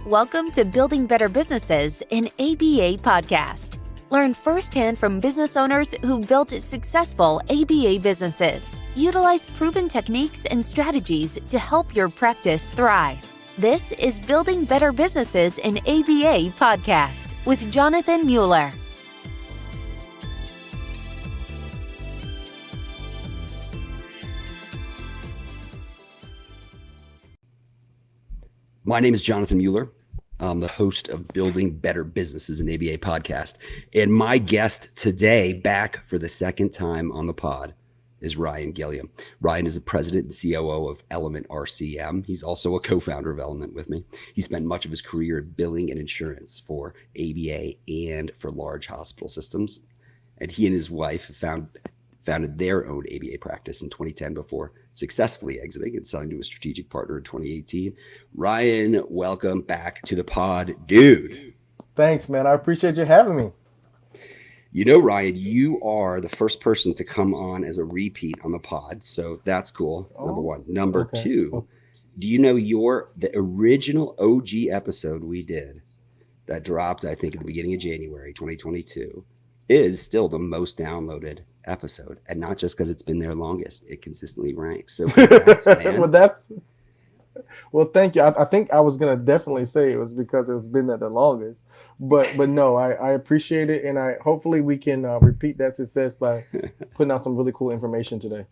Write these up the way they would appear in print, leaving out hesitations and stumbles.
Welcome to Building Better Businesses, an ABA podcast. Learn firsthand from business owners who've built successful ABA businesses. Utilize proven techniques and strategies to help your practice thrive. This is Building Better Businesses, an ABA podcast with Jonathan Mueller. My name is Jonathan Mueller. I'm the host of Building Better Businesses, an ABA podcast. And my guest today, back for the second time on the pod, is Ryan Gillian. Ryan is a president and COO of Element RCM. He's also a co-founder of Element with me. He spent much of his career in billing and insurance for ABA and for large hospital systems. And he and his wife founded their own ABA practice in 2010 before successfully exiting and selling to a strategic partner in 2018. Ryan, welcome back to the pod, dude. Thanks, man. I appreciate you having me. You know, Ryan, you are the first person to come on as a repeat on the pod, so that's cool. Number one. Number two, do you know the original OG episode we did that dropped, I think, at the beginning of January 2022 is still the most downloaded episode, and not just because it's been there longest, it consistently ranks. So congrats, man. Well, thank you. I think I was gonna definitely say it was because it's been there the longest, but no, I appreciate it, and hopefully we can repeat that success by putting out some really cool information today.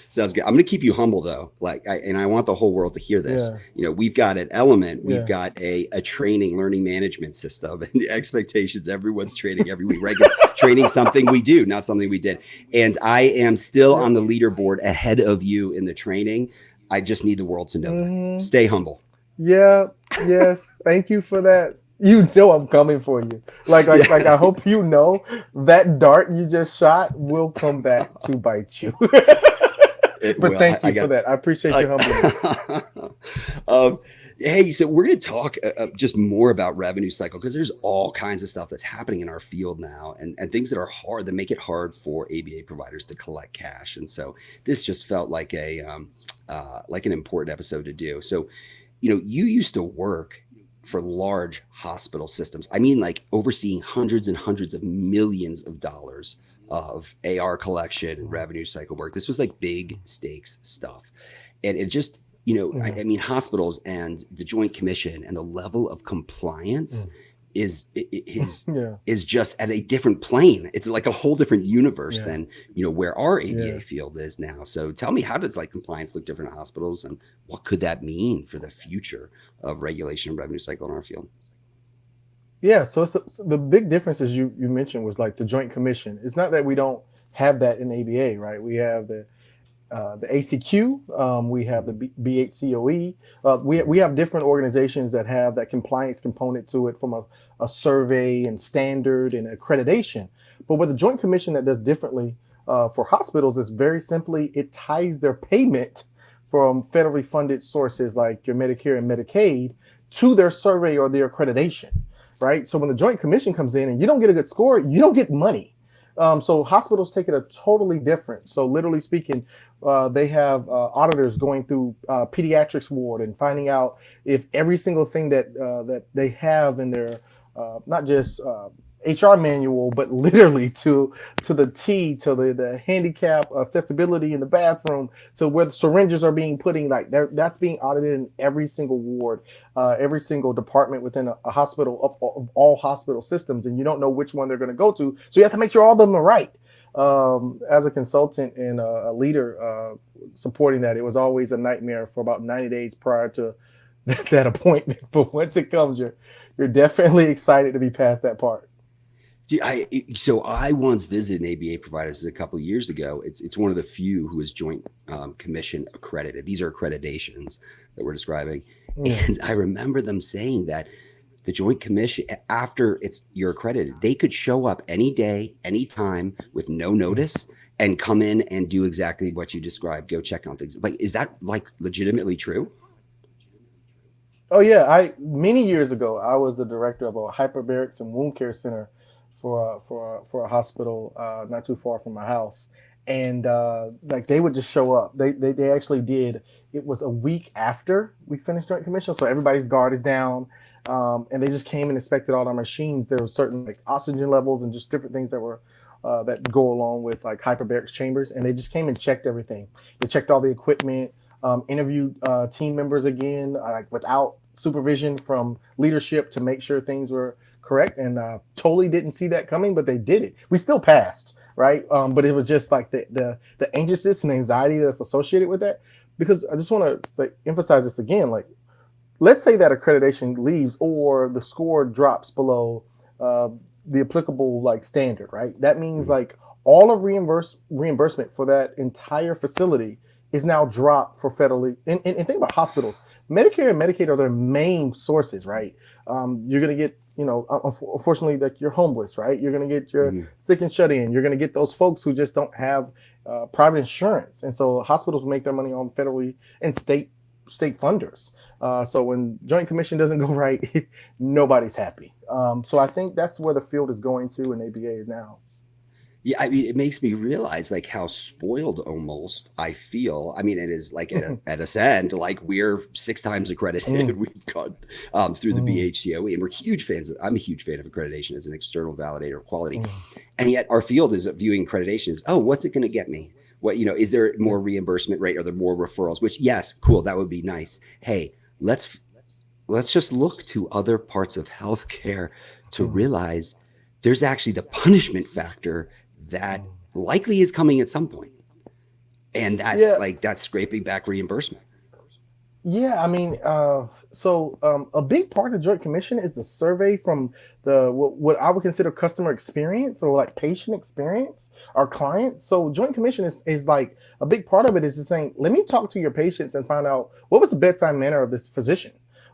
Sounds good. I'm going to keep you humble though. And I want the whole world to hear this. Yeah. You know, we've got at Element, we've got a training, learning management system, and the expectations. Everyone's training every week, right? It's training something we do, not something we did. And I am still on the leaderboard ahead of you in the training. I just need the world to know that. Stay humble. Yeah. Yes. Thank you for that. You know I'm coming for you. Like I hope you know that dart you just shot will come back to bite you. But thank you for that. I appreciate you humbling. Hey, so we're going to talk just more about revenue cycle, because there's all kinds of stuff that's happening in our field now, and things that are hard, that make it hard for ABA providers to collect cash. And so this just felt like an important episode to do. So, you know, you used to work for large hospital systems. I mean, like overseeing hundreds and hundreds of millions of dollars of AR collection and revenue cycle work. This was like big stakes stuff. And it just, you know, I mean, hospitals and the Joint Commission and the level of compliance is just at a different plane. It's like a whole different universe than, you know, where our ABA field is now. So tell me, how does like compliance look different in hospitals, and what could that mean for the future of regulation and revenue cycle in our field? Yeah, so the big difference, as you mentioned, was like the Joint Commission. It's not that we don't have that in ABA, right? We have the ACQ, we have the BHCOE. We have different organizations that have that compliance component to it, from a survey and standard and accreditation. But what the Joint Commission that does differently for hospitals is very simply, it ties their payment from federally funded sources like your Medicare and Medicaid to their survey or their accreditation. Right. So when the Joint Commission comes in and you don't get a good score, you don't get money. So hospitals take it a totally different. So literally speaking, they have auditors going through pediatrics ward and finding out if every single thing that they have in their not just HR manual, but literally to the T, to the handicap accessibility in the bathroom, to where the syringes are being putting, like that's being audited in every single ward, every single department within a hospital of all hospital systems, and you don't know which one they're going to go to, so you have to make sure all of them are right. As a consultant and a leader supporting that, it was always a nightmare for about 90 days prior to that appointment. But once it comes, you're definitely excited to be past that part. So I once visited an ABA providers a couple of years ago. It's one of the few who is Joint Commission accredited. These are accreditations that we're describing. And I remember them saying that the Joint Commission, after you're accredited, they could show up any day, any time with no notice and come in and do exactly what you described, go check on things. Like, is that like legitimately true? Oh yeah. Many years ago, I was the director of a hyperbarics and wound care center for a hospital not too far from my house. and like they would just show up. They actually did. It was a week after we finished Joint Commission, so everybody's guard is down, and they just came and inspected all our machines. There were certain like oxygen levels and just different things that were that go along with like hyperbaric chambers, and they just came and checked everything. They checked all the equipment, interviewed team members again, like without supervision from leadership to make sure things were correct, and totally didn't see that coming, but they did it. We still passed, right? But it was just like the anxiousness and anxiety that's associated with that. Because I just want to like emphasize this again, like let's say that accreditation leaves or the score drops below the applicable like standard, right? That means like all of reimbursement for that entire facility is now dropped for federally. And think about hospitals. Medicare and Medicaid are their main sources, right? You're going to get, unfortunately, like you're homeless, right? You're going to get your sick and shut in. You're going to get those folks who just don't have private insurance. And so hospitals make their money on federally and state funders. So when Joint Commission doesn't go right, nobody's happy. So I think that's where the field is going to in ABA now. Yeah, I mean, it makes me realize like how spoiled almost I feel. I mean, it is like at Ascend, like we're 6 times accredited. We've gone through the BHCOE, and we're huge fans. I'm a huge fan of accreditation as an external validator of quality. And yet our field is viewing accreditation as, oh, what's it going to get me? What, is there more reimbursement rate? Are there more referrals? Which, yes, cool, that would be nice. Hey, let's just look to other parts of healthcare to realize there's actually the punishment factor that likely is coming at some point. And that's that's scraping back reimbursement. Yeah, I mean, so a big part of Joint Commission is the survey from what I would consider customer experience or like patient experience, our clients. So Joint Commission is like a big part of it is just saying, let me talk to your patients and find out what was the bedside manner of this physician.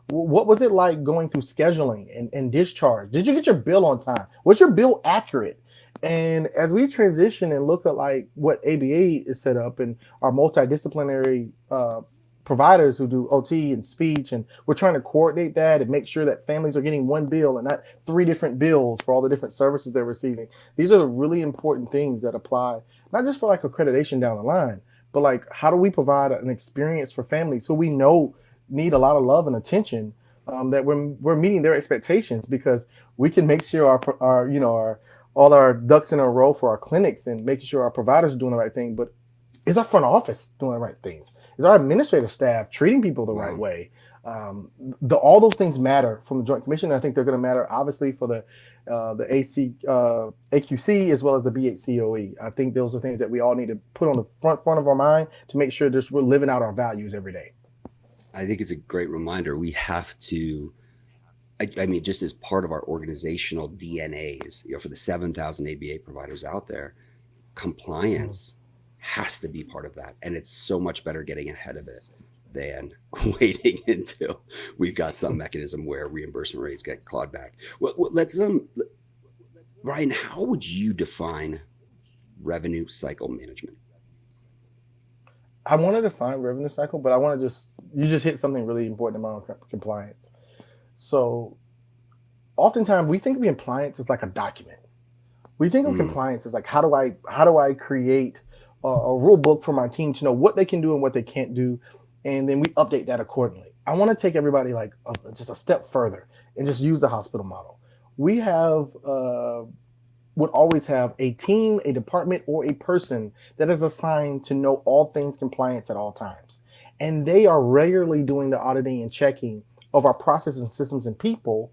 What was it like going through scheduling and discharge? Did you get your bill on time? Was your bill accurate? And as we transition and look at like what ABA is set up and our multidisciplinary providers who do OT and speech, and we're trying to coordinate that and make sure that families are getting one bill and not 3 different bills for all the different services they're receiving. These are the really important things that apply, not just for like accreditation down the line, but like how do we provide an experience for families who we know need a lot of love and attention, that we're meeting their expectations, because we can make sure our all our ducks in a row for our clinics and making sure our providers are doing the right thing. But is our front office doing the right things? Is our administrative staff treating people the right way? All those things matter from the Joint Commission. And I think they're going to matter, obviously, for the AQC as well as the BHCOE. I think those are things that we all need to put on the front of our mind to make sure we're living out our values every day. I think it's a great reminder. We have to, I mean, just as part of our organizational DNAs, for the 7,000 ABA providers out there, compliance has to be part of that. And it's so much better getting ahead of it than waiting until we've got some mechanism where reimbursement rates get clawed back. Well, let's Ryan, how would you define revenue cycle management? I want to define revenue cycle, but I want to you just hit something really important about compliance. So oftentimes we think of compliance as like a document. We think of compliance as like, how do I create a rule book for my team to know what they can do and what they can't do, and then we update that accordingly. I want to take everybody like just a step further and just use the hospital model. We would always have a team, a department, or a person that is assigned to know all things compliance at all times. And they are regularly doing the auditing and checking of our processes and systems and people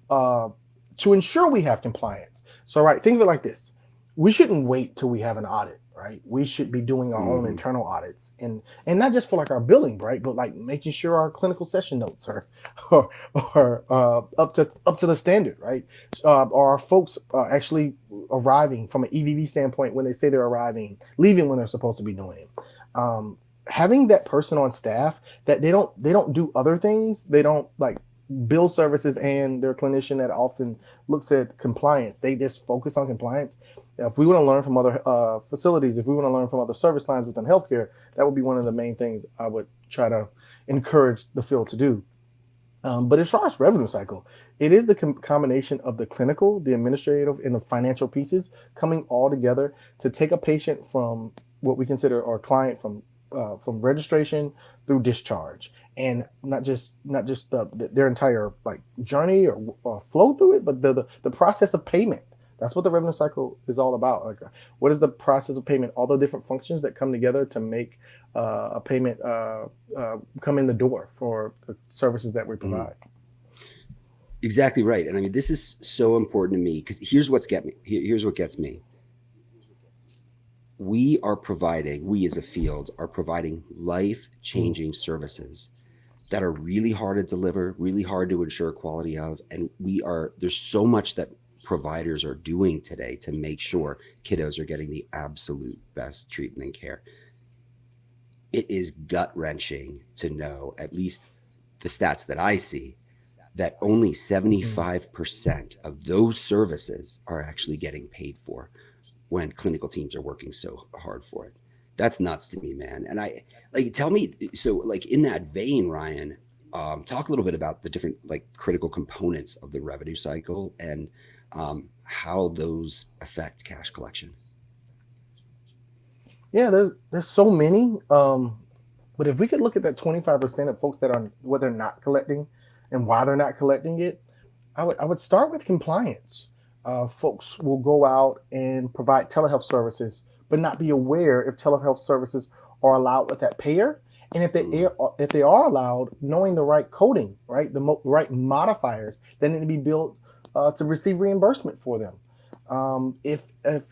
to ensure we have compliance. So, right, think of it like this. We shouldn't wait till we have an audit, right? We should be doing our own internal audits, and not just for like our billing, right? But like making sure our clinical session notes are up to the standard, right? Are our folks actually arriving from an EVV standpoint when they say they're arriving, leaving when they're supposed to be doing? Having that person on staff that they don't do other things. They don't like bill services and their clinician that often looks at compliance. They just focus on compliance. If we want to learn from other facilities, if we want to learn from other service lines within healthcare, that would be one of the main things I would try to encourage the field to do. But as far as revenue cycle, it is the combination of the clinical, the administrative, and the financial pieces coming all together to take a patient from what we consider our client from registration through discharge, and not just their entire like journey or flow through it, but the process of payment. That's what the revenue cycle is all about. Like, what is the process of payment? All the different functions that come together to make a payment come in the door for the services that we provide. Exactly right. And I mean, this is so important to me because here's what gets me. We as a field are providing life-changing services that are really hard to deliver, really hard to ensure quality of. And there's so much that providers are doing today to make sure kiddos are getting the absolute best treatment and care. It is gut-wrenching to know, at least the stats that I see, that only 75% of those services are actually getting paid for when clinical teams are working so hard for it. That's nuts to me, man. And tell me, so like in that vein, Ryan, talk a little bit about the different like critical components of the revenue cycle and how those affect cash collection. Yeah, there's so many. But if we could look at that 25% of folks that are what they're not collecting and why they're not collecting it, I would start with compliance. Folks will go out and provide telehealth services, but not be aware if telehealth services are allowed with that payer. And if they are allowed, knowing the right coding, right, the right modifiers that need to be built to receive reimbursement for them. If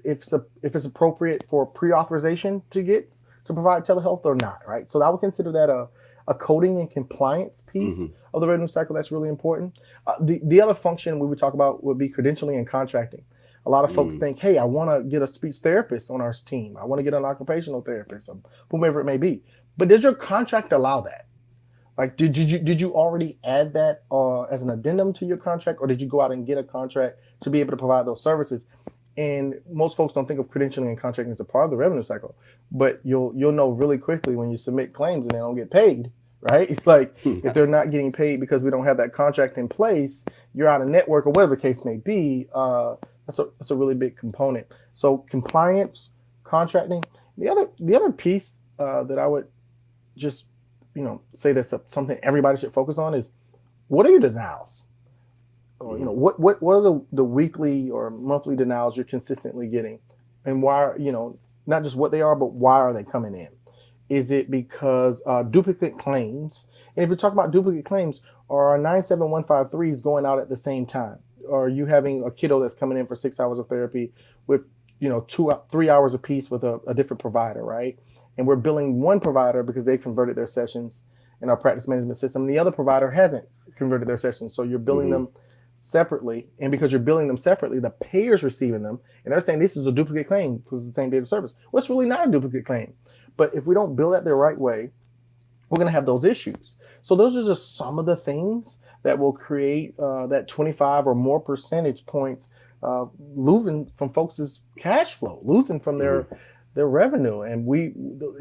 it's appropriate for pre-authorization to provide telehealth or not, right? So I would consider that a coding and compliance piece of the revenue cycle that's really important. The other function we would talk about would be credentialing and contracting. A lot of folks think, hey, I want to get a speech therapist on our team. I want to get an occupational therapist, whomever it may be. But does your contract allow that? Like, did you already add that as an addendum to your contract, or did you go out and get a contract to be able to provide those services? And most folks don't think of credentialing and contracting as a part of the revenue cycle, but you'll know really quickly when you submit claims and they don't get paid, right? It's like if they're not getting paid because we don't have that contract in place, you're out of network or whatever the case may be. That's a really big component. So compliance, contracting. The other piece that I would just say that's something everybody should focus on is, what are your denials? Or, what are the weekly or monthly denials you're consistently getting, and why? Not just what they are, but why are they coming in? Is it because duplicate claims? And if you're talking about duplicate claims, are our 97153s going out at the same time? Or are you having a kiddo that's coming in for 6 hours of therapy with 3 hours apiece with a different provider, right? And we're billing one provider because they converted their sessions in our practice management system. The other provider hasn't converted their sessions, so you're billing them separately. And because you're billing them separately, the payer's receiving them, and they're saying this is a duplicate claim because it's the same date of service. Well, it's really not a duplicate claim. But if we don't bill that the right way, we're going to have those issues. So those are just some of the things that will create that 25 or more percentage points losing from folks' cash flow, losing from their revenue. And we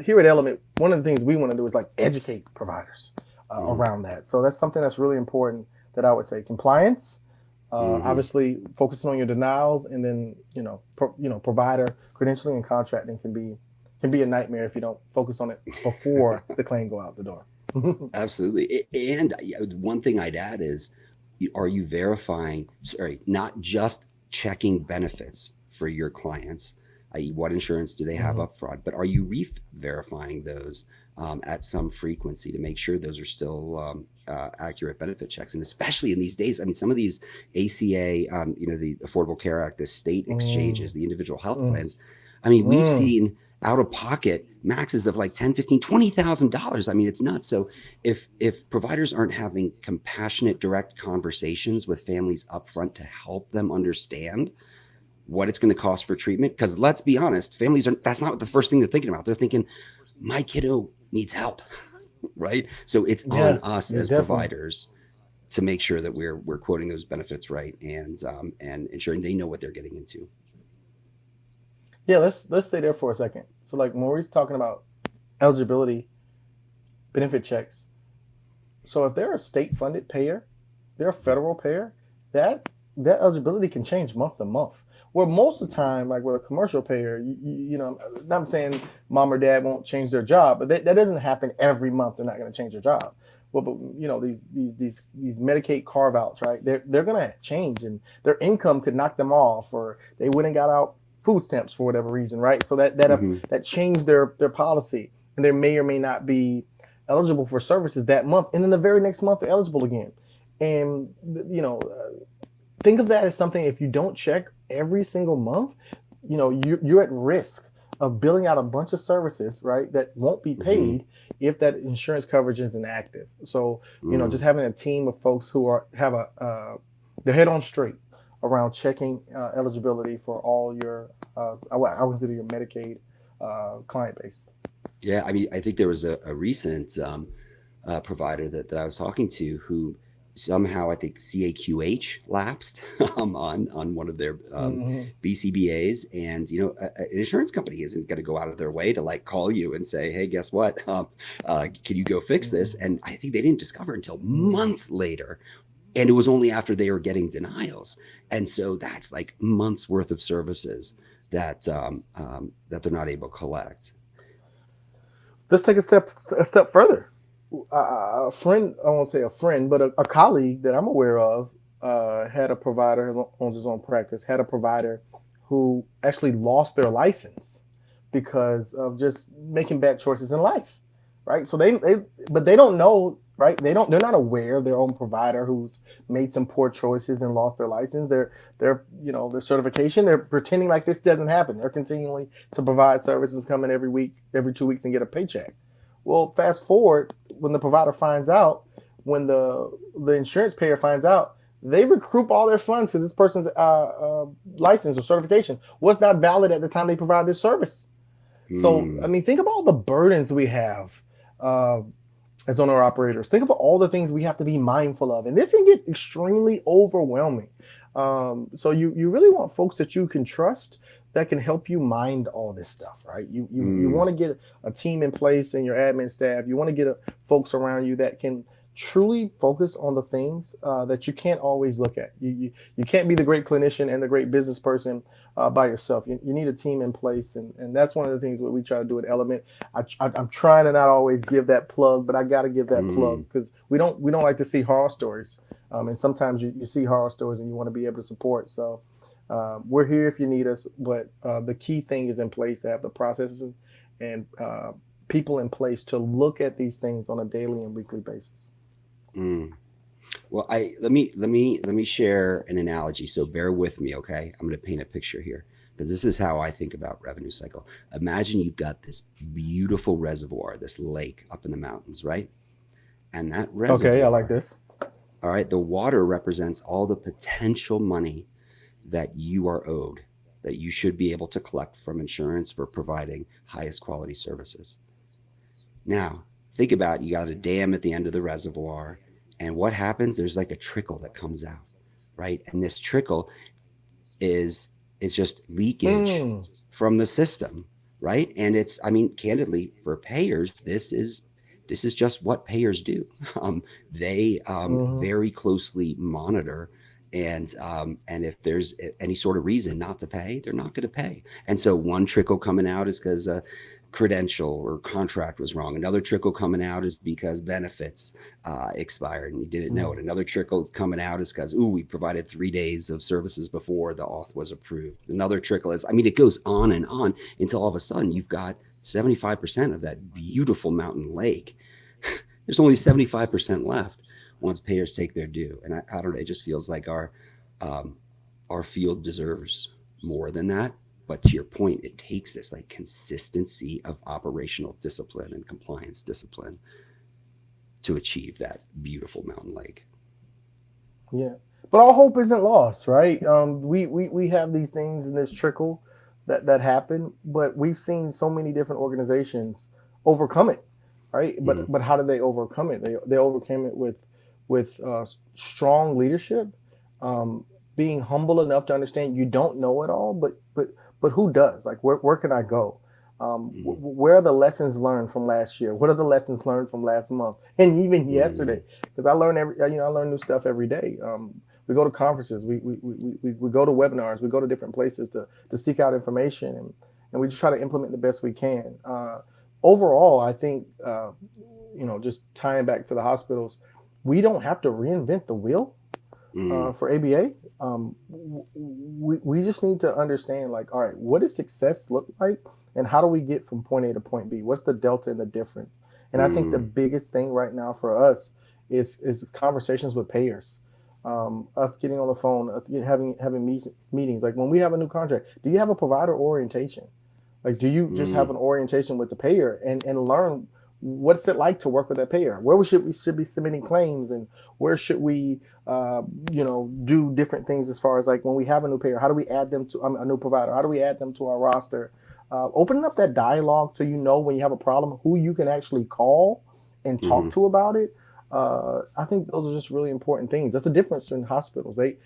here at Element, one of the things we want to do is like educate providers around that. So that's something that's really important that I would say. Compliance, obviously focusing on your denials, and then provider credentialing and contracting can be a nightmare if you don't focus on it before the claim go out the door. Absolutely. And one thing I'd add is, are you verifying, not just checking benefits for your clients, i.e. what insurance do they have up front, but are you verifying those at some frequency to make sure those are still accurate benefit checks? And especially in these days, I mean, some of these ACA, the Affordable Care Act, the state exchanges, the individual health plans, I mean, we've seen out-of-pocket maxes of like $10,000, $15,000, $20,000. I mean, it's nuts. So if providers aren't having compassionate, direct conversations with families upfront to help them understand what it's going to cost for treatment, because let's be honest, that's not the first thing they're thinking about. They're thinking, my kiddo needs help, right? So it's on us as providers to make sure that we're quoting those benefits right and ensuring they know what they're getting into. Yeah, let's stay there for a second. So like Maurice talking about eligibility, benefit checks. So if they're a state funded payer, they're a federal payer, that that eligibility can change month to month. Where most of the time, like with a commercial payer, I'm saying mom or dad won't change their job, but that doesn't happen every month. They're not going to change their job. Well, but these Medicaid carve outs, right? They're going to change, and their income could knock them off, or they went and got out food stamps for whatever reason, right? So that changed their policy, and they may or may not be eligible for services that month, and then the very next month they're eligible again. And think of that as something, if you don't check every single month, you're at risk of billing out a bunch of services, right, that won't be paid if that insurance coverage isn't active. So, just having a team of folks who have their head on straight around checking eligibility for all your, I consider your Medicaid client base. Yeah, I mean, I think there was a recent provider that I was talking to who somehow, I think, CAQH lapsed on one of their BCBAs, and an insurance company isn't going to go out of their way to like call you and say, hey, guess what, can you go fix this? And I think they didn't discover until months later, and it was only after they were getting denials. And so that's like months worth of services that they're not able to collect. Let's take a step further. A friend, I won't say a friend, but a colleague that I'm aware of had a provider who owns his own practice, had a provider who actually lost their license because of just making bad choices in life, right? So but they don't know, right? They're not aware of their own provider who's made some poor choices and lost their license. Their their certification, they're pretending like this doesn't happen. They're continuing to provide services, come in every week, every 2 weeks, and get a paycheck. Well, fast forward, when the provider finds out, when the insurance payer finds out, they recoup all their funds because this person's license or certification was not valid at the time they provide their service. So, I mean, think about all the burdens we have as owner operators. Think about all the things we have to be mindful of. And this can get extremely overwhelming. So you really want folks that you can trust that can help you mind all this stuff, right? You want to get a team in place and your admin staff. You want to get folks around you that can truly focus on the things that you can't always look at. You can't be the great clinician and the great business person by yourself. You need a team in place, and that's one of the things that we try to do at Element. I'm trying to not always give that plug, but I got to give that plug because we don't like to see horror stories, and sometimes you see horror stories and you want to be able to support. So. We're here if you need us, but the key thing is in place to have the processes and people in place to look at these things on a daily and weekly basis. Well, let me share an analogy. So bear with me, okay? I'm going to paint a picture here because this is how I think about revenue cycle. Imagine you've got this beautiful reservoir, this lake up in the mountains, right? And that reservoir. Okay, I like this. All right, the water represents all the potential money that you are owed, that you should be able to collect from insurance for providing highest quality services. Now, think about it. You got a dam at the end of the reservoir, and what happens? There's like a trickle that comes out, right? And this trickle is just leakage from the system, right? And it's, I mean, candidly, for payers, this is just what payers do. They very closely monitor. And if there's any sort of reason not to pay, they're not going to pay. And so one trickle coming out is because a credential or contract was wrong. Another trickle coming out is because benefits expired and you didn't know it. Another trickle coming out is because, we provided 3 days of services before the auth was approved. Another trickle is, I mean, it goes on and on until all of a sudden you've got 75% of that beautiful mountain lake. There's only 75% left once payers take their due. And I don't know, it just feels like our field deserves more than that. But to your point, it takes this like consistency of operational discipline and compliance discipline to achieve that beautiful mountain lake. Yeah, but all hope isn't lost, right? We have these things in this trickle that happen, but we've seen so many different organizations overcome it, right? But how did they overcome it? They overcame it with strong leadership, being humble enough to understand you don't know it all, but who does? Like, where can I go? Where are the lessons learned from last year? What are the lessons learned from last month and even yesterday? Because I learn I learn new stuff every day. we go to conferences, we go to webinars, we go to different places to seek out information, and we just try to implement the best we can. Overall, I think, just tying back to the hospitals, we don't have to reinvent the wheel for ABA. We just need to understand, like, all right, what does success look like? And how do we get from point A to point B? What's the delta and the difference? And I think the biggest thing right now for us is conversations with payers. Us getting on the phone, having meetings. Like when we have a new contract, do you have a provider orientation? Like, do you just have an orientation with the payer and learn what's it like to work with that payer? Where we should be submitting claims, and where should we, do different things as far as like when we have a new payer, how do we add them to a new provider? How do we add them to our roster? Opening up that dialogue so when you have a problem, who you can actually call and talk to about it. I think those are just really important things. That's the difference in hospitals. They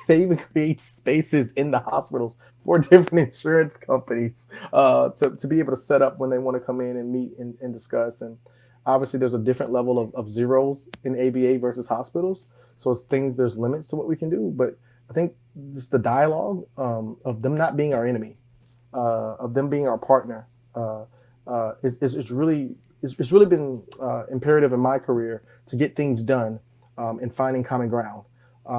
even create spaces in the hospitals for different insurance companies to be able to set up when they want to come in and meet and discuss. And obviously there's a different level of zeros in ABA versus hospitals. So there's limits to what we can do. But I think just the dialogue of them not being our enemy, of them being our partner, is really it's really been imperative in my career to get things done and finding common ground.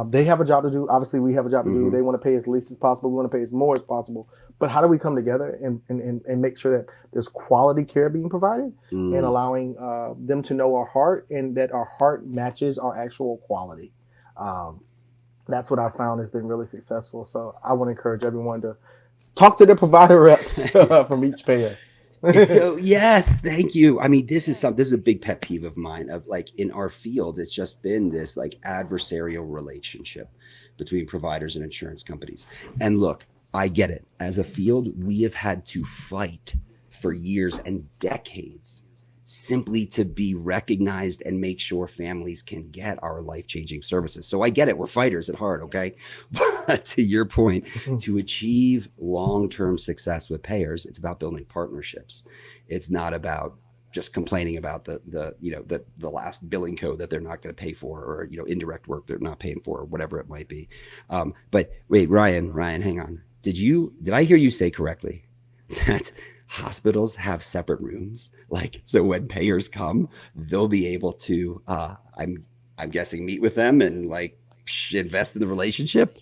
They have a job to do. Obviously, we have a job to do. They want to pay as least as possible. We want to pay as more as possible. But how do we come together and make sure that there's quality care being provided and allowing them to know our heart and that our heart matches our actual quality? That's what I found has been really successful. So I want to encourage everyone to talk to their provider reps from each payer. So yes, thank you. I mean, this is a big pet peeve of mine, of like in our field, it's just been this like adversarial relationship between providers and insurance companies. And look, I get it. As a field, we have had to fight for years and decades simply to be recognized and make sure families can get our life-changing services. So I get it. We're fighters at heart. Okay. But to your point, to achieve long-term success with payers, it's about building partnerships. It's not about just complaining about the last billing code that they're not going to pay for, or, indirect work they're not paying for, or whatever it might be. But wait, Ryan, hang on. Did I hear you say correctly that hospitals have separate rooms? Like, so when payers come, they'll be able to, I'm guessing, meet with them and like invest in the relationship.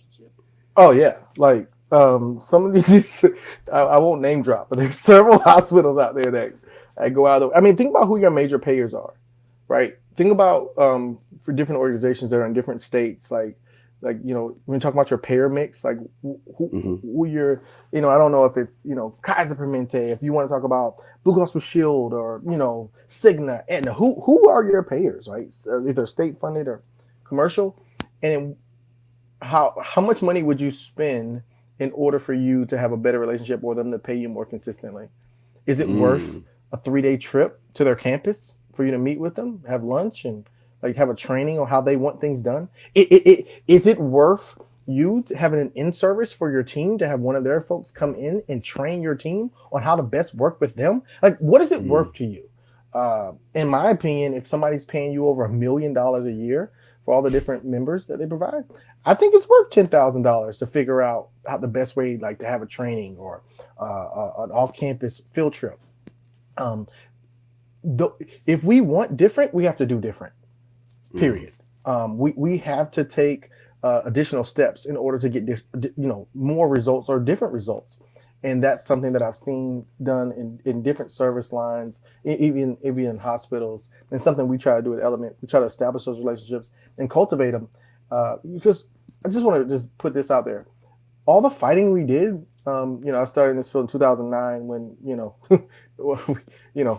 Oh yeah. Like, some of these, I won't name drop, but there's several hospitals out there that go out. Think about who your major payers are, right? Think about, for different organizations that are in different states, like, when you talk about your payer mix, like who you're, I don't know if it's, Kaiser Permanente, if you want to talk about Blue Cross Blue Shield or, Cigna, and who are your payers, right? So if they're state funded or commercial, and how much money would you spend in order for you to have a better relationship or them to pay you more consistently? Is it worth a 3-day trip to their campus for you to meet with them, have lunch, and like have a training on how they want things done? Is it worth you having an in-service for your team to have one of their folks come in and train your team on how to best work with them? Like, what is it worth to you? In my opinion, if somebody's paying you over $1 million a year for all the different members that they provide, I think it's worth $10,000 to figure out how the best way, like, to have a training or an off-campus field trip. If we want different, we have to do different. Period. We have to take additional steps in order to get more results or different results, and that's something that I've seen done in different service lines, even in hospitals, and something we try to do at Element. We try to establish those relationships and cultivate them, because I just want to just put this out there. All the fighting we did, I started in this field in 2009 when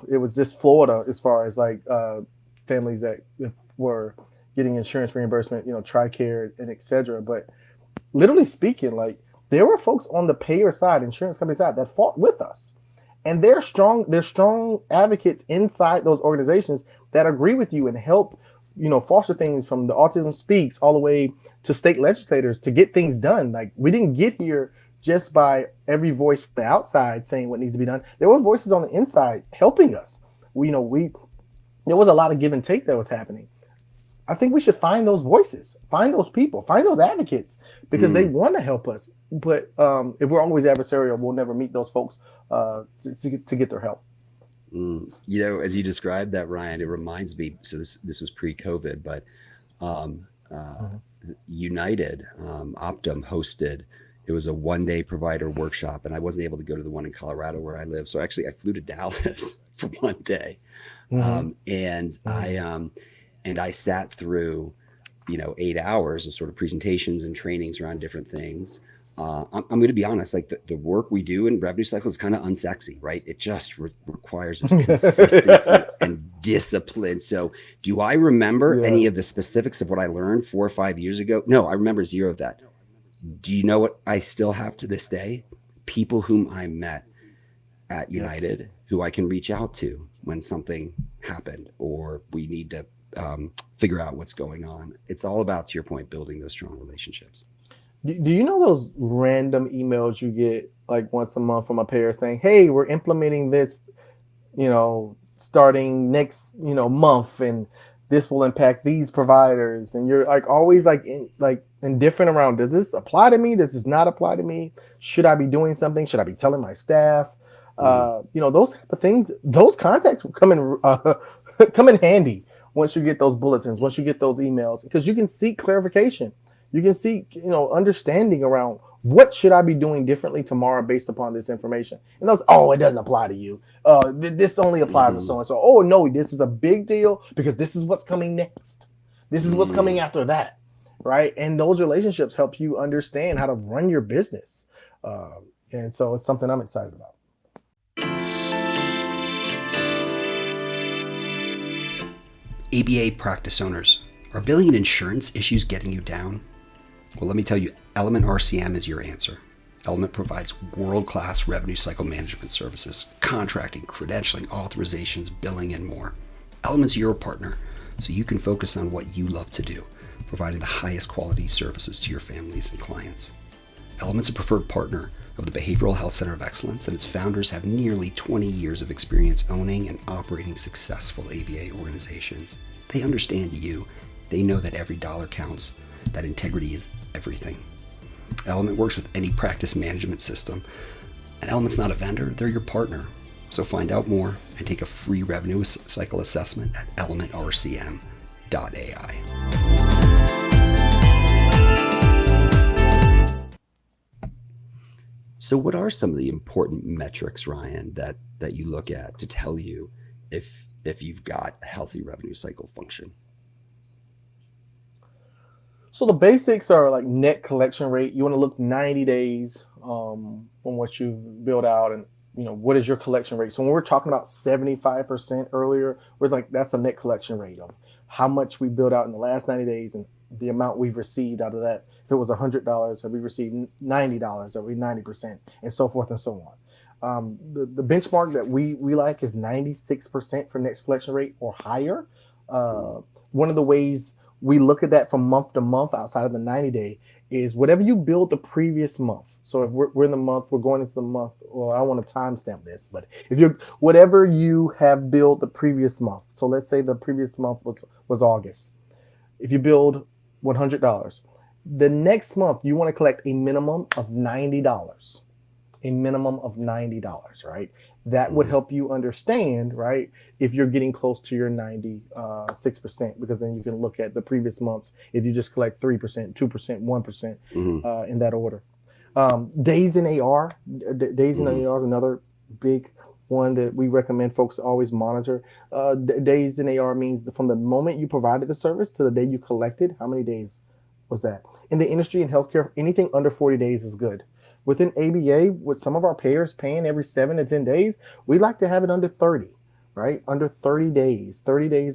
it was just Florida as far as like families that were getting insurance reimbursement, TRICARE and et cetera. But literally speaking, like, there were folks on the payer side, insurance company side, that fought with us. And they're strong advocates inside those organizations that agree with you and help, foster things from the Autism Speaks all the way to state legislators to get things done. Like, we didn't get here just by every voice from the outside saying what needs to be done. There were voices on the inside helping us. There was a lot of give and take that was happening. I think we should find those voices, find those people, find those advocates, because they want to help us. But if we're always adversarial, we'll never meet those folks to get their help. You know, as you described that, Ryan, it reminds me. So this was pre-COVID, but United Optum hosted. It was a one-day provider workshop, and I wasn't able to go to the one in Colorado where I live. So actually, I flew to Dallas for one day, and I sat through, 8 hours of sort of presentations and trainings around different things. I'm going to be honest, like the work we do in revenue cycle is kind of unsexy, right? It just requires this consistency and discipline. So do I remember any of the specifics of what I learned 4 or 5 years ago? No, I remember zero of that. Do you know what I still have to this day? People whom I met at United who I can reach out to when something happened or we need to figure out what's going on. It's all about, to your point, building those strong relationships. Do you know those random emails you get like once a month from a payer saying, hey, we're implementing this, starting next, month, and this will impact these providers. And you're like always indifferent around, does this apply to me? Does this not apply to me? Should I be doing something? Should I be telling my staff? Those type of things, those contacts come in handy once you get those bulletins, once you get those emails, because you can seek clarification. You can seek, understanding around what should I be doing differently tomorrow based upon this information. And those, it doesn't apply to you. This only applies to so-and-so. Oh, no, this is a big deal because this is what's coming next. This is what's coming after that, right? And those relationships help you understand how to run your business. And so it's something I'm excited about. ABA practice owners, are billing and insurance issues getting you down? Well, let me tell you, Element RCM is your answer. Element provides world-class revenue cycle management services, contracting, credentialing, authorizations, billing, and more. Element's your partner, so you can focus on what you love to do, providing the highest quality services to your families and clients. Element's a preferred partner of the Behavioral Health Center of Excellence, and its founders have nearly 20 years of experience owning and operating successful ABA organizations. They understand you. They know that every dollar counts, that integrity is everything. Element works with any practice management system, and Element's not a vendor, they're your partner. So find out more and take a free revenue cycle assessment at elementrcm.ai. So what are some of the important metrics, Ryan, that you look at to tell you if you've got a healthy revenue cycle function? So the basics are like net collection rate. You want to look 90 days from what you've built out, and what is your collection rate. So when we're talking about 75% earlier, we're like, that's a net collection rate of how much we built out in the last 90 days and the amount we've received out of that. If it was $100, have we received $90? Are we 90%, and so forth and so on. The benchmark that we like is 96% for next collection rate or higher. One of the ways we look at that from month to month outside of the 90-day is whatever you build the previous month. So if we're in the month, we're going into the month, well, I want to timestamp this, but whatever you have built the previous month. So let's say the previous month was August. If you build $100, the next month you want to collect a minimum of $90. A minimum of $90, right? That would help you understand, right, if you're getting close to your 96%, because then you can look at the previous months if you just collect 3%, 2%, 1% in that order. Days in AR, days in AR is another big one that we recommend folks always monitor. Days in AR means from the moment you provided the service to the day you collected. How many days was that? In the industry and healthcare, anything under 40 days is good. Within ABA, with some of our payers paying every 7 to 10 days, we like to have it under 30, right? Under 30 days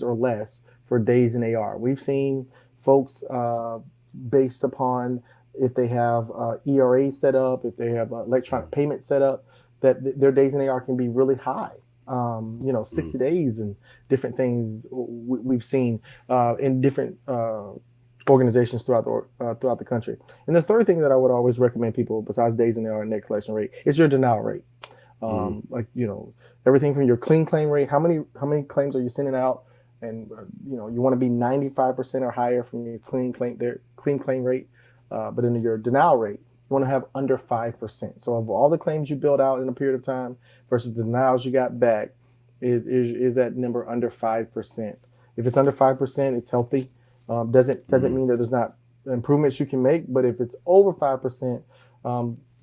or less for days in AR. We've seen folks based upon if they have ERA set up, if they have electronic payment set up, that their days in AR can be really high. 60 days and different things we've seen in different organizations throughout the country. And the third thing that I would always recommend people, besides days in AR and net collection rate, is your denial rate. Everything from your clean claim rate, how many claims are you sending out, and you want to be 95% or higher from your clean claim rate, but in your denial rate, you want to have under 5%. So of all the claims you build out in a period of time versus the denials you got back, is that number under 5%? If it's under 5%, it's healthy. Doesn't mean that there's not improvements you can make, but if it's over 5%,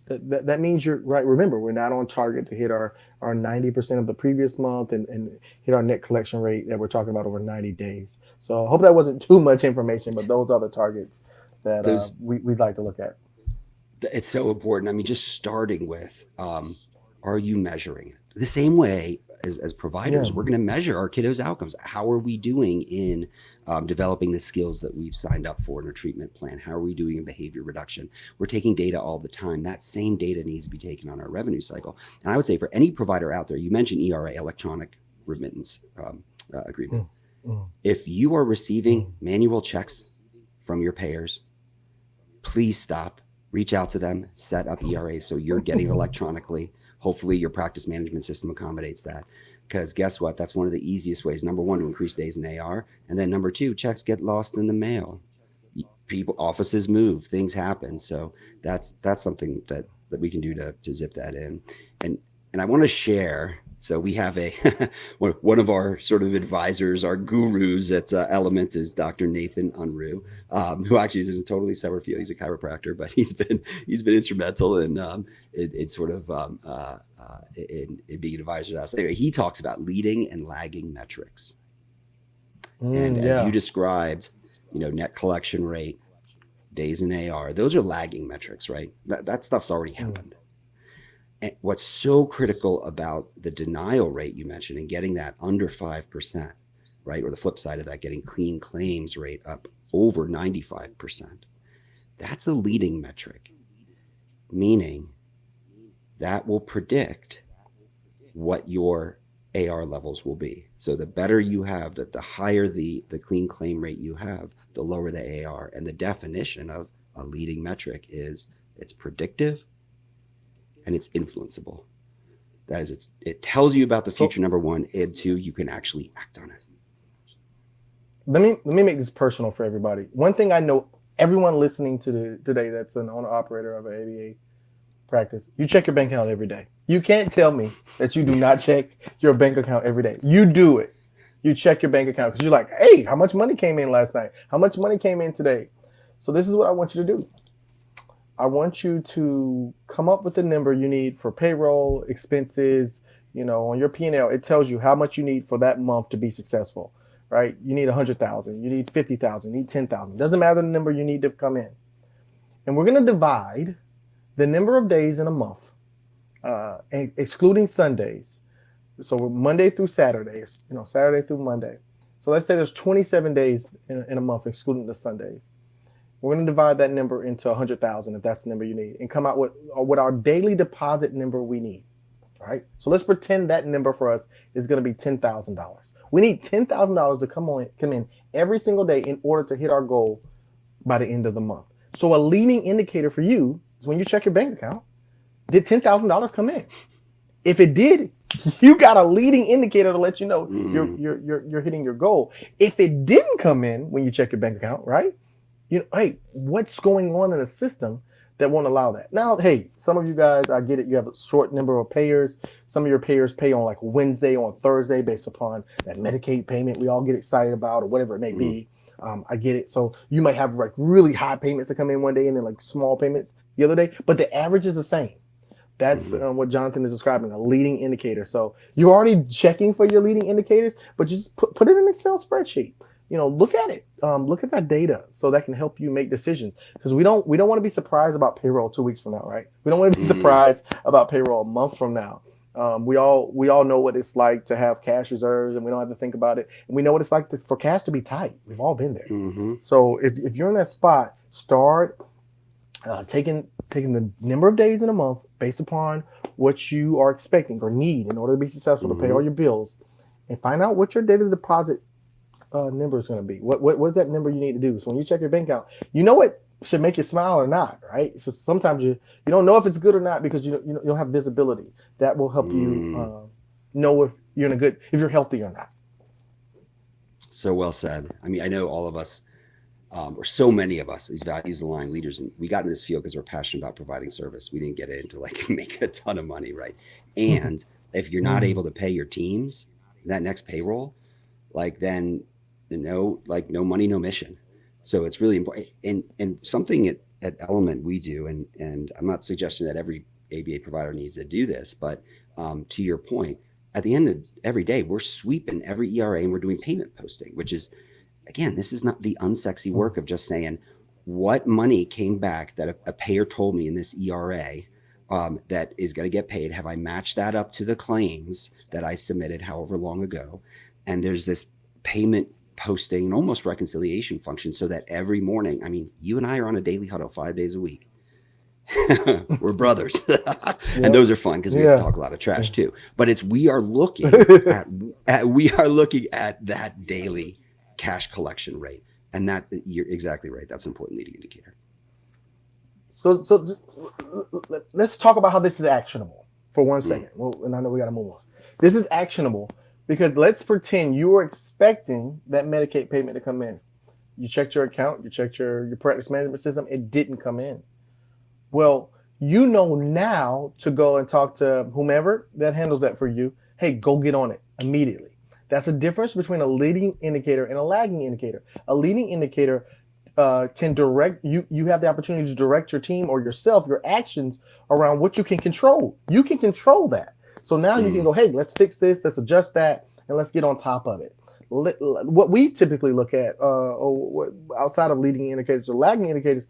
that means you're right. Remember, we're not on target to hit our 90% of the previous month and hit our net collection rate that we're talking about over 90 days. So I hope that wasn't too much information, but those are the targets that we'd like to look at. It's so important. I mean, just starting with, are you measuring it? The same way as providers, we're going to measure our kiddos' outcomes. How are we doing in developing the skills that we've signed up for in our treatment plan? How are we doing in behavior reduction? We're taking data all the time. That same data needs to be taken on our revenue cycle. And I would say for any provider out there, you mentioned ERA, electronic remittance agreement. If you are receiving manual checks from your payers, please stop, reach out to them, set up ERAs so you're getting it electronically. Hopefully your practice management system accommodates that, because guess what? That's one of the easiest ways. Number one, to increase days in AR. And then number two, checks get lost in the mail. Offices move, things happen. So that's something that we can do to zip that in. And I want to share. So we have one of our sort of advisors, our gurus at Element is Dr. Nathan Unruh, who actually is in a totally separate field. He's a chiropractor, but he's been instrumental in being an advisor to us. Anyway, he talks about leading and lagging metrics. As you described, net collection rate, days in AR, those are lagging metrics, right? That stuff's already happened. And what's so critical about the denial rate you mentioned and getting that under 5%, right? Or the flip side of that, getting clean claims rate up over 95%. That's a leading metric, meaning that will predict what your AR levels will be. So the better you have, the higher the clean claim rate you have, the lower the AR. And the definition of a leading metric is it's predictive and it's influenceable. That is, it tells you about the future, number one, and two, you can actually act on it. Let me make this personal for everybody. One thing I know, everyone listening to today that's an owner operator of an ABA practice, you check your bank account every day. You can't tell me that you do not check your bank account every day. You do it. You check your bank account because you're like, hey, how much money came in last night? How much money came in today? So this is what I want you to do. I want you to come up with the number you need for payroll, expenses, on your P&L. It tells you how much you need for that month to be successful, right? You need 100,000, you need 50,000, you need 10,000. Doesn't matter the number you need to come in. And we're going to divide the number of days in a month, excluding Sundays. So we're Monday through Saturday, Saturday through Monday. So let's say there's 27 days in a month, excluding the Sundays. We're going to divide that number into 100,000 if that's the number you need, and come out with what our daily deposit number we need. All right. So let's pretend that number for us is going to be $10,000. We need $10,000 to come in every single day in order to hit our goal by the end of the month. So a leading indicator for you is when you check your bank account, did $10,000 come in? If it did, you got a leading indicator to let you know you're hitting your goal. If it didn't come in when you check your bank account, right? Hey, what's going on in the system that won't allow that? Now, hey, some of you guys, I get it. You have a short number of payers. Some of your payers pay on like Wednesday or Thursday based upon that Medicaid payment we all get excited about or whatever it may be. I get it. So you might have like really high payments that come in one day and then like small payments the other day, but the average is the same. That's what Jonathan is describing, a leading indicator. So you're already checking for your leading indicators, but just put it in an Excel spreadsheet. Look at it. Look at that data so that can help you make decisions. Because we don't want to be surprised about payroll 2 weeks from now, right? We don't want to be surprised about payroll a month from now. We all know what it's like to have cash reserves, and we don't have to think about it. And we know what it's like for cash to be tight. We've all been there. So if you're in that spot, start taking the number of days in a month based upon what you are expecting or need in order to be successful to pay all your bills, and find out what your daily deposit number is going to be. What is that number you need to do? So when you check your bank account, what should make you smile or not, right? So sometimes you don't know if it's good or not because you don't have visibility. That will help you know if you're if you're healthy or not. So well said. I mean, I know all of us, or so many of us, these values aligned leaders, and we got in this field because we're passionate about providing service. We didn't get in to like make a ton of money, right? And if you're not able to pay your teams that next payroll, like then no money, no mission. So it's really important. And something at Element we do, and I'm not suggesting that every ABA provider needs to do this, but to your point, at the end of every day, we're sweeping every ERA and we're doing payment posting, which is, again, this is not the unsexy work of just saying what money came back that a payer told me in this ERA that is going to get paid. Have I matched that up to the claims that I submitted however long ago? And there's this payment posting and almost reconciliation function so that every morning, I mean, you and I are on a daily huddle 5 days a week. We're brothers. And those are fun because we talk a lot of trash too. But we are looking at that daily cash collection rate. And that, you're exactly right. That's an important leading indicator. So let's talk about how this is actionable for 1 second. Well, and I know we got to move on. This is actionable because let's pretend you were expecting that Medicaid payment to come in. You checked your account, you checked your practice management system. It didn't come in. Well, you know now to go and talk to whomever that handles that for you. Hey, go get on it immediately. That's a difference between a leading indicator and a lagging indicator. A leading indicator can direct you. You have the opportunity to direct your team or yourself, your actions around what you can control. You can control that. So now you can go, hey, let's fix this, let's adjust that, and let's get on top of it. What we typically look at outside of leading indicators or lagging indicators,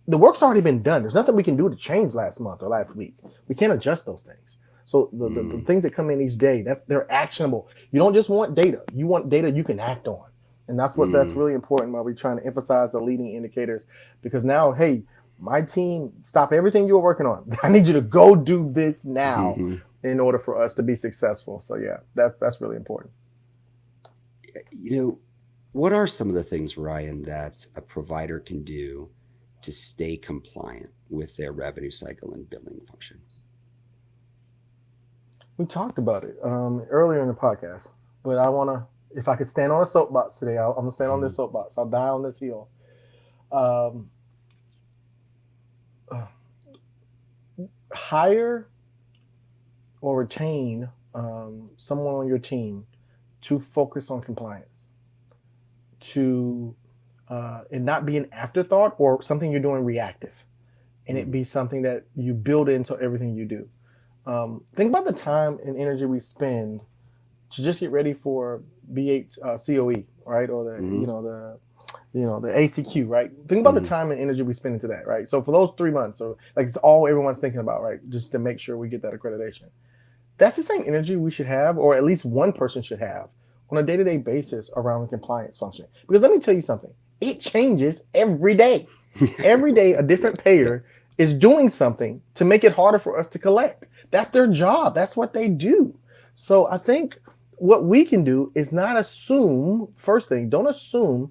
the work's already been done. There's nothing we can do to change last month or last week. We can't adjust those things. So the things that come in each day, they're actionable. You don't just want data. You want data you can act on. And that's really important while we're trying to emphasize the leading indicators. Because now, hey, my team, stop everything you were working on. I need you to go do this now in order for us to be successful. So yeah, that's really important. You know, what are some of the things, Ryan, that a provider can do to stay compliant with their revenue cycle and billing functions? We talked about it earlier in the podcast, but I want to, if I could stand on a soapbox today, I'm going to stand on this soapbox. I'll die on this hill. Hire or retain someone on your team to focus on compliance, to and not be an afterthought or something you're doing reactive, and it be something that you build into everything you do. Think about the time and energy we spend to just get ready for B8 COE, right? Or the the ACQ, right? Think about the time and energy we spend into that, right? So for those 3 months, or like it's all everyone's thinking about, right? Just to make sure we get that accreditation. That's the same energy we should have, or at least one person should have on a day-to-day basis around the compliance function. Because let me tell you something, it changes every day. Every day, a different payer is doing something to make it harder for us to collect. That's their job. That's what they do. So I think what we can do is not assume, first thing, don't assume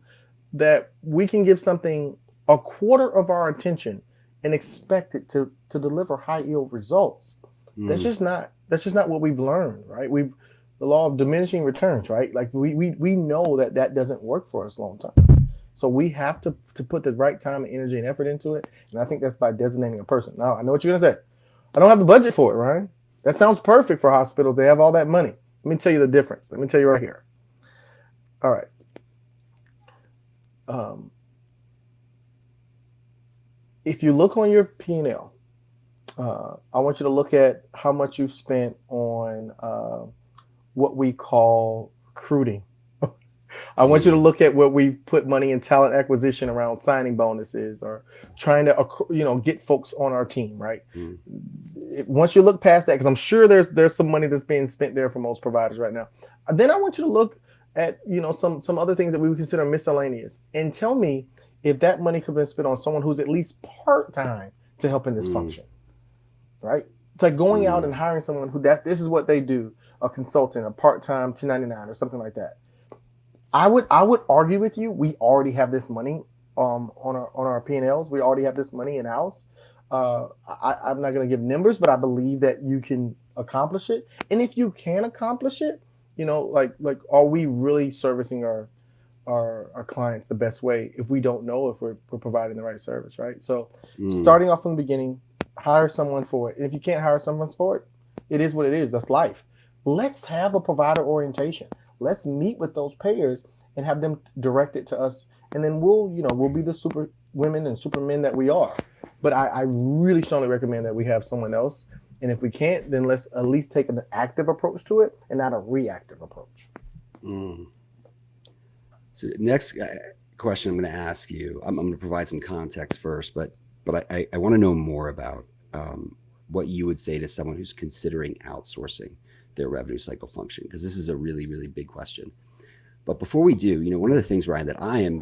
that we can give something a quarter of our attention and expect it to deliver high yield results. That's just not what we've learned, right? The law of diminishing returns, right? Like we know that doesn't work for us long term. So we have to put the right time and energy and effort into it. And I think that's by designating a person. Now, I know what you're going to say. I don't have the budget for it, Ryan. That sounds perfect for hospitals. They have all that money. Let me tell you the difference. Let me tell you right here. All right. If you look on your P&L, I want you to look at how much you've spent on what we call recruiting. I want you to look at what we've put money in talent acquisition around signing bonuses or trying to, get folks on our team, right? Once you look past that, because I'm sure there's some money that's being spent there for most providers right now. Then I want you to look at, some other things that we would consider miscellaneous and tell me if that money could have been spent on someone who's at least part-time to help in this function, right? It's like going out and hiring someone who this is what they do, a consultant, a part-time 1099 or something like that. I would argue with you. We already have this money on our P&Ls. We already have this money in house. I'm not going to give numbers, but I believe that you can accomplish it. And if you can accomplish it, like are we really servicing our our clients the best way if we don't know if we're providing the right service, right? So Mm. starting off from the beginning, hire someone for it. And if you can't hire someone for it, it is what it is. That's life. Let's have a provider orientation. Let's meet with those payers and have them direct it to us. And then we'll be the super women and super men that we are. But I really strongly recommend that we have someone else. And if we can't, then let's at least take an active approach to it and not a reactive approach. Mm. So next question I'm going to ask you, I'm going to provide some context first, but I want to know more about what you would say to someone who's considering outsourcing their revenue cycle function, because this is a really, really big question. But before we do, one of the things, Ryan, that I am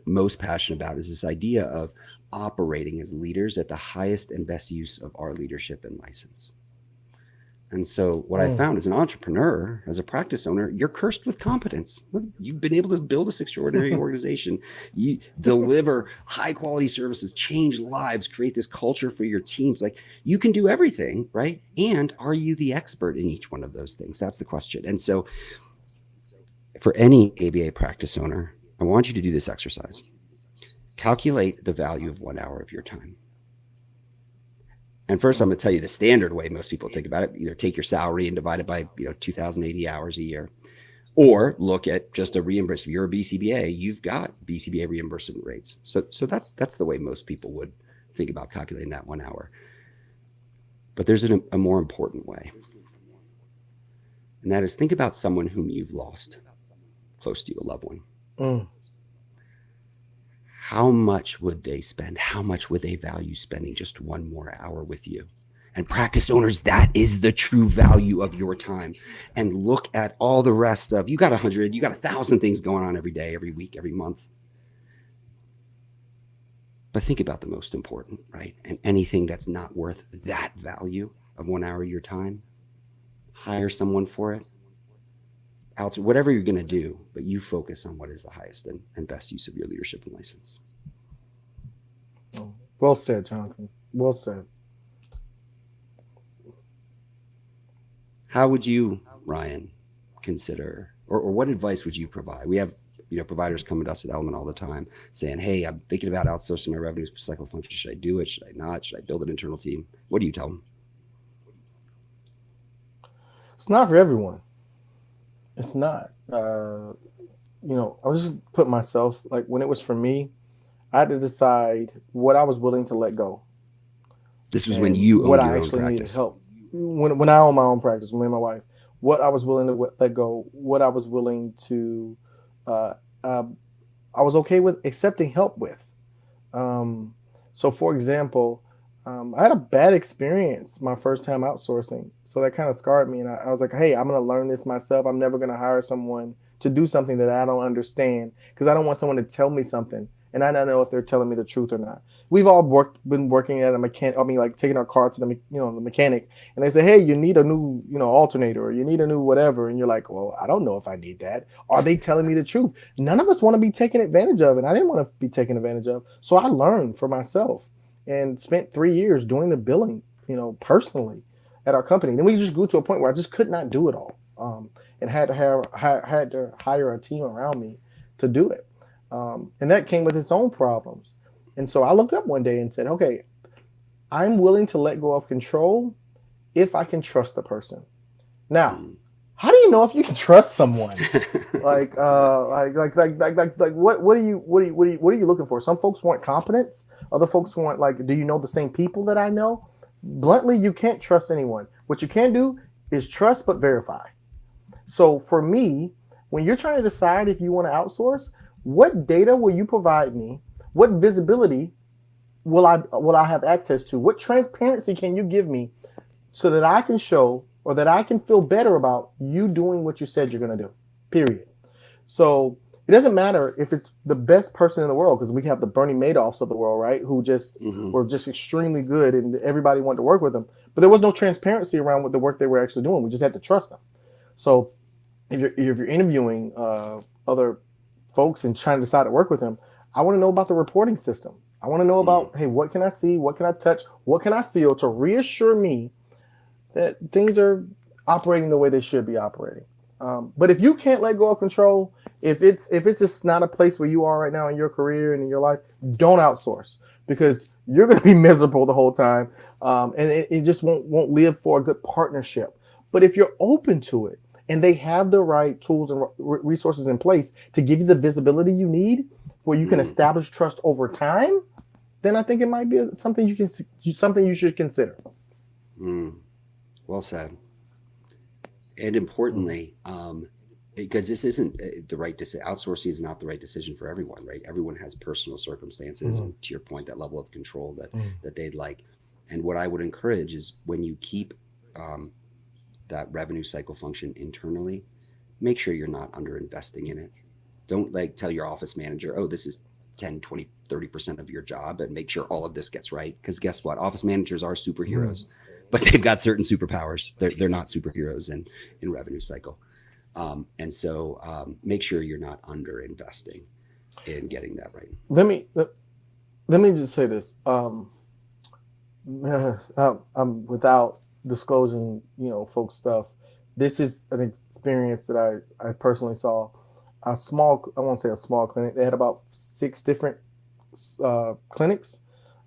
most passionate about is this idea of operating as leaders at the highest and best use of our leadership and license. And so what I found as an entrepreneur, as a practice owner, you're cursed with competence. You've been able to build this extraordinary organization. You deliver high quality services, change lives, create this culture for your teams. Like, you can do everything, right? And are you the expert in each one of those things? That's the question. And so for any ABA practice owner, I want you to do this exercise. Calculate the value of 1 hour of your time. And first, I'm going to tell you the standard way most people think about it. Either take your salary and divide it by 2,080 hours a year, or look at just a reimbursement. If you're a BCBA, you've got BCBA reimbursement rates. So that's the way most people would think about calculating that 1 hour. But there's a more important way, and that is think about someone whom you've lost close to you, a loved one. How much would they spend? How much would they value spending just 1 more hour with you? And practice owners, that is the true value of your time. And look at all the rest of, you got 100, you got 1,000 things going on every day, every week, every month. But think about the most important, right? And anything that's not worth that value of 1 hour of your time, hire someone for it. Whatever you're going to do, but you focus on what is the highest and best use of your leadership and license. Well said, Jonathan. Well said. How would you, Ryan, consider, or what advice would you provide? We have providers coming to us at Element all the time saying, hey, I'm thinking about outsourcing my revenue cycle function. Should I do it? Should I not? Should I build an internal team? What do you tell them? It's not for everyone. It's not. I was just put myself, like, when it was for me, I had to decide what I was willing to let go. This was when you owned your own practice. What I actually needed help. When I owned my own practice, me and my wife, what I was willing to let go, what I was willing to, I was okay with accepting help with. So, for example, I had a bad experience my first time outsourcing. So that kind of scarred me. And I was like, hey, I'm going to learn this myself. I'm never going to hire someone to do something that I don't understand, because I don't want someone to tell me something and I don't know if they're telling me the truth or not. We've all been working at a mechanic. I mean, like taking our car to the mechanic, and they say, hey, you need a new, alternator, or you need a new whatever. And you're like, well, I don't know if I need that. Are they telling me the truth? None of us want to be taken advantage of, and I didn't want to be taken advantage of. So I learned for myself and spent 3 years doing the billing, personally at our company. Then we just grew to a point where I just could not do it all, and had to hire a team around me to do it. And that came with its own problems. And so I looked up one day and said, okay, I'm willing to let go of control if I can trust the person. Now, how do you know if you can trust someone? What are you looking for? Some folks want competence. Other folks want, do you know the same people that I know? Bluntly, you can't trust anyone. What you can do is trust but verify. So for me, when you're trying to decide if you want to outsource, what data will you provide me? What visibility will I have access to? What transparency can you give me so that I can show, or that I can feel better about you doing what you said you're going to do, period. So it doesn't matter if it's the best person in the world, because we have the Bernie Madoffs of the world, right? Who just were just extremely good and everybody wanted to work with them. But there was no transparency around what the work they were actually doing. We just had to trust them. So if you're interviewing other folks and trying to decide to work with them, I want to know about the reporting system. I want to know about, hey, what can I see? What can I touch? What can I feel to reassure me that things are operating the way they should be operating? But if you can't let go of control, if it's just not a place where you are right now in your career and in your life, don't outsource, because you're going to be miserable the whole time, and it just won't live for a good partnership. But if you're open to it and they have the right tools and resources in place to give you the visibility you need, where you can establish trust over time, then I think it might be something you should consider. Well said. And importantly, because this isn't the right decision, outsourcing is not the right decision for everyone, right? Everyone has personal circumstances, and to your point, that level of control that they'd like. And what I would encourage is, when you keep that revenue cycle function internally, make sure you're not under investing in it. Don't like tell your office manager, oh, this is 10, 20, 30% of your job, and make sure all of this gets right. Because guess what? Office managers are superheroes, but they've got certain superpowers. They're not superheroes in revenue cycle. And so make sure you're not under investing in getting that right. Let me just say this. Without disclosing, folks' stuff, this is an experience that I personally saw. I won't say a small clinic. They had about 6 different clinics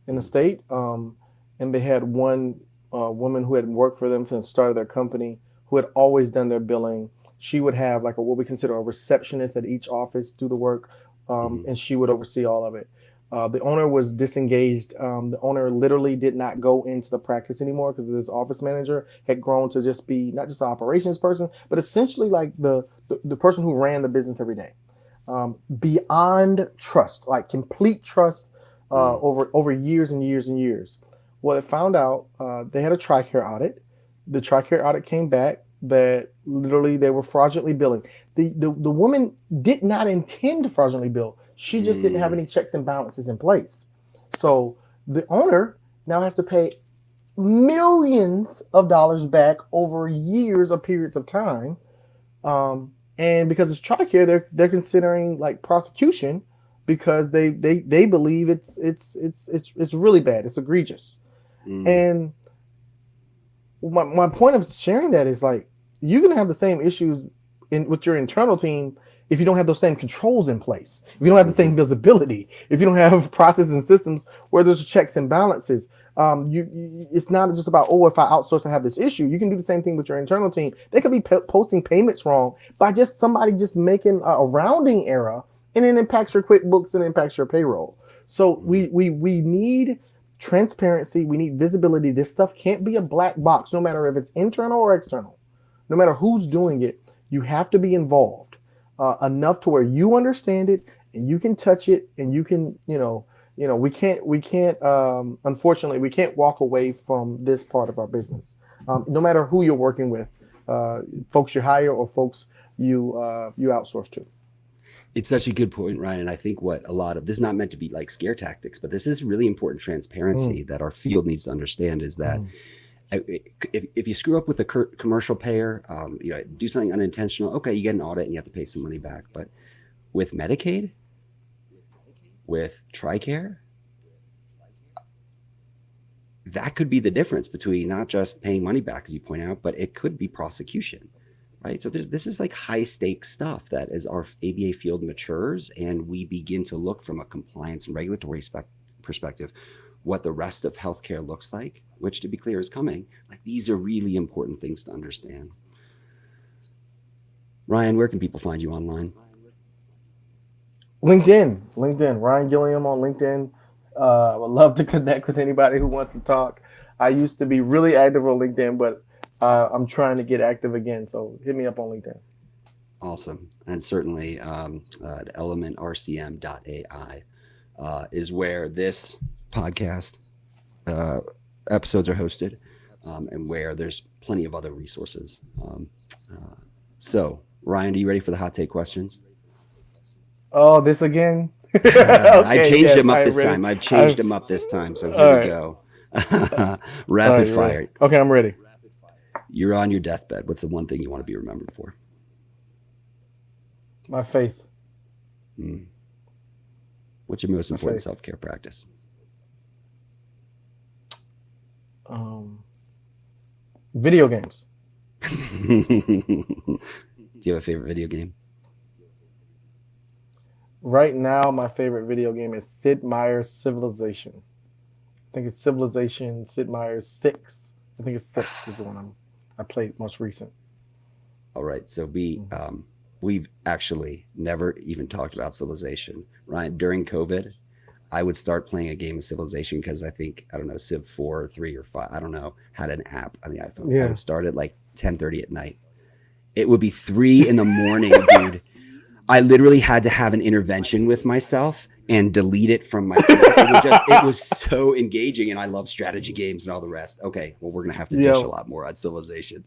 in the state. And they had one woman who had worked for them since the start of their company, who had always done their billing. She would have like what we consider a receptionist at each office do the work, and she would oversee all of it. The owner was disengaged. The owner literally did not go into the practice anymore because this office manager had grown to just be not just an operations person, but essentially like the person who ran the business every day. Beyond trust, like complete trust, over years and years and years. Well, it found out they had a TRICARE audit. The TRICARE audit came back that literally they were fraudulently billing. The woman did not intend to fraudulently bill. She just didn't have any checks and balances in place. So the owner now has to pay millions of dollars back over years of periods of time. And because it's TRICARE, they're considering like prosecution, because they believe it's really bad. It's egregious. And my point of sharing that is, like, you're going to have the same issues with your internal team if you don't have those same controls in place, if you don't have the same visibility, if you don't have processes and systems where there's checks and balances. It's not just about, if I outsource and have this issue. You can do the same thing with your internal team. They could be posting payments wrong by just somebody just making a rounding error, and it impacts your QuickBooks and impacts your payroll. So we need transparency. We need visibility. This stuff can't be a black box, no matter if it's internal or external. No matter who's doing it, you have to be involved enough to where you understand it and you can touch it, and you can, we can't unfortunately, we can't walk away from this part of our business. No matter who you're working with, folks you hire or folks you outsource to. It's such a good point, Ryan. And I think what a lot of this is not meant to be like scare tactics, but this is really important transparency that our field needs to understand, is that if you screw up with a commercial payer, do something unintentional, okay, you get an audit and you have to pay some money back. But with Medicaid, with TRICARE, that could be the difference between not just paying money back, as you point out, but it could be prosecution, right? So this is like high stakes stuff that as our ABA field matures and we begin to look from a compliance and regulatory perspective, what the rest of healthcare looks like, which, to be clear, is coming. Like, these are really important things to understand. Ryan, where can people find you online? LinkedIn, Ryan Gillian on LinkedIn. I would love to connect with anybody who wants to talk. I used to be really active on LinkedIn, but I'm trying to get active again. So hit me up on LinkedIn. Awesome. And certainly elementrcm.ai is where this podcast episodes are hosted, and where there's plenty of other resources. So, Ryan, are you ready for the hot take questions? Oh, this again? Okay, I changed them up this time. I've changed them up this time. So here we go. Rapid fire. Ready. Okay, I'm ready. You're on your deathbed. What's the one thing you want to be remembered for? My faith. What's your most important self-care practice? Video games. Do you have a favorite video game? Right now, my favorite video game is Sid Meier's Civilization. I think it's Civilization Sid Meier's 6. I think it's 6 is the one I played most recent. All right. So we've actually never even talked about Civilization. Ryan, during COVID, I would start playing a game of Civilization because I don't know, Civ 4 or 3 or 5, I don't know, had an app on the iPhone. Yeah. I would start at like 10:30 at night. It would be 3 a.m, dude. I literally had to have an intervention with myself and delete it from my phone. It was so engaging, and I love strategy games and all the rest. Okay, well, we're going to have to dish a lot more on Civilization.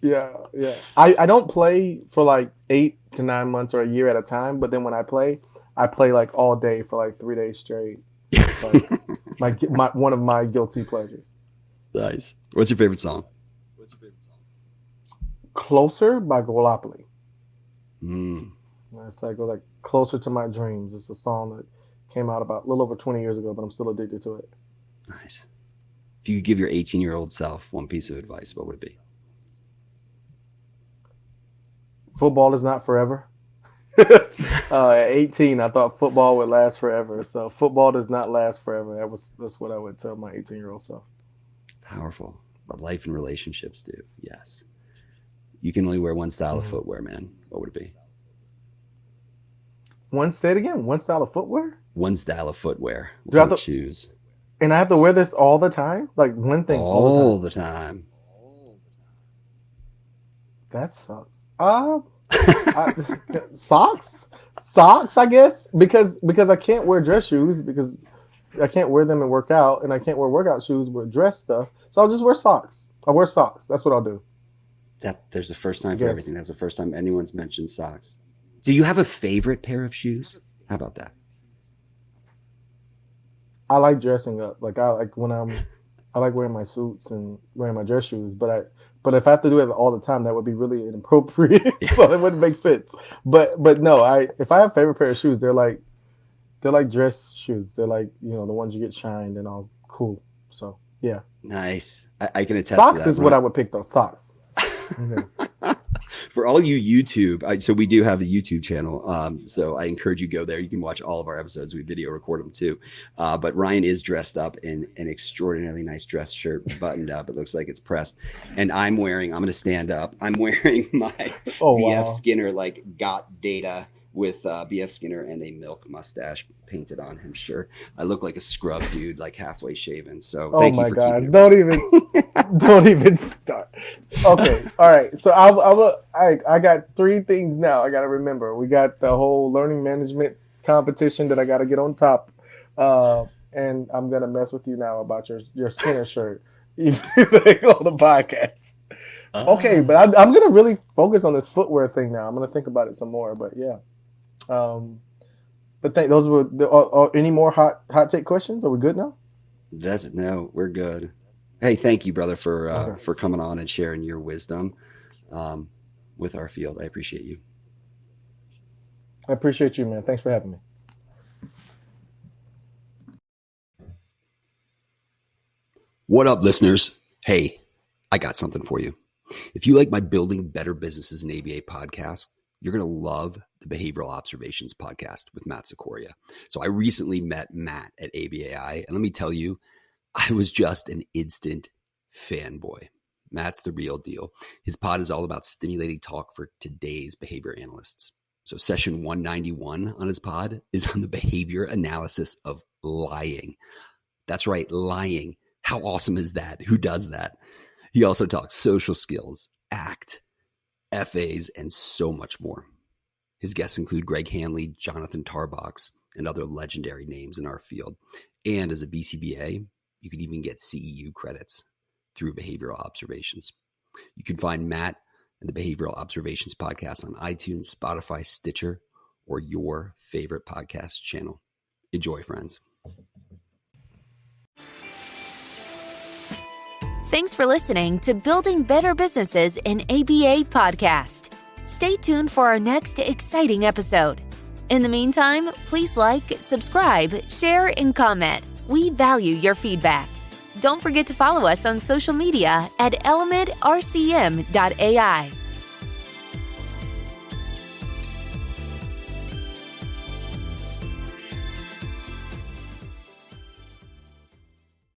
Yeah. I don't play for like 8 to 9 months or a year at a time, but then when I play like all day for like 3 days straight. It's like one of my guilty pleasures. Nice. What's your favorite song? Closer by Golopoli. Mm. It's like Closer to My Dreams. It's a song that came out about a little over 20 years ago, but I'm still addicted to it. Nice. If you could give your 18-year-old self one piece of advice, what would it be? Football is not forever. At 18, I thought football would last forever. So football does not last forever. That's what I would tell my 18-year-old self. Powerful. But life and relationships do. Yes. You can only wear one style of footwear, man. What would it be? Say it again. One style of footwear? One style of footwear. Do I have to choose? And I have to wear this all the time? Like one thing all the time? That sucks. Socks, I guess, because I can't wear dress shoes because I can't wear them and work out, and I can't wear workout shoes with dress stuff. So I'll just wear socks. I'll wear socks. That's what I'll do. There's the first time for everything. That's the first time anyone's mentioned socks. Do you have a favorite pair of shoes? How about that? I like dressing up. Like I like wearing my suits and wearing my dress shoes, but if I have to do it all the time, that would be really inappropriate. So it wouldn't make sense. But no, if I have a favorite pair of shoes, they're like dress shoes. They're like, the ones you get shined and all cool. So yeah. Nice. I can attest socks to that. Is what I would pick though. Socks. Okay. For all you YouTube, so we do have a YouTube channel. So I encourage you to go there. You can watch all of our episodes. We video record them too. But Ryan is dressed up in an extraordinarily nice dress shirt, buttoned up. It looks like it's pressed. And I'm going to stand up. I'm wearing my BF Skinner, got data with BF Skinner and a milk mustache painted on him shirt. I look like a scrub dude, halfway shaven. So thank you for keeping it. Don't even start. Okay. All right. So I got 3 things now I got to remember. We got the whole learning management competition that I got to get on top. And I'm going to mess with you now about your Skinner shirt. Even on the podcast. Okay. But I'm going to really focus on this footwear thing now. I'm going to think about it some more, but yeah. But those were any more hot take questions? Are we good now? No, we're good. Hey, thank you, brother, for coming on and sharing your wisdom with our field. I appreciate you. I appreciate you, man. Thanks for having me. What up, listeners? Hey, I got something for you. If you like my Building Better Businesses in ABA podcast, you're going to love the Behavioral Observations podcast with Matt Sikoria. So I recently met Matt at ABAI, and let me tell you, I was just an instant fanboy. Matt's the real deal. His pod is all about stimulating talk for today's behavior analysts. So session 191 on his pod is on the behavior analysis of lying. That's right, lying. How awesome is that? Who does that? He also talks social skills, ACT, FAs, and so much more. His guests include Greg Hanley, Jonathan Tarbox, and other legendary names in our field. And as a BCBA, you can even get CEU credits through Behavioral Observations. You can find Matt and the Behavioral Observations podcast on iTunes, Spotify, Stitcher, or your favorite podcast channel. Enjoy, friends. Thanks for listening to Building Better Businesses in ABA podcast. Stay tuned for our next exciting episode. In the meantime, please like, subscribe, share, and comment. We value your feedback. Don't forget to follow us on social media at elementrcm.ai.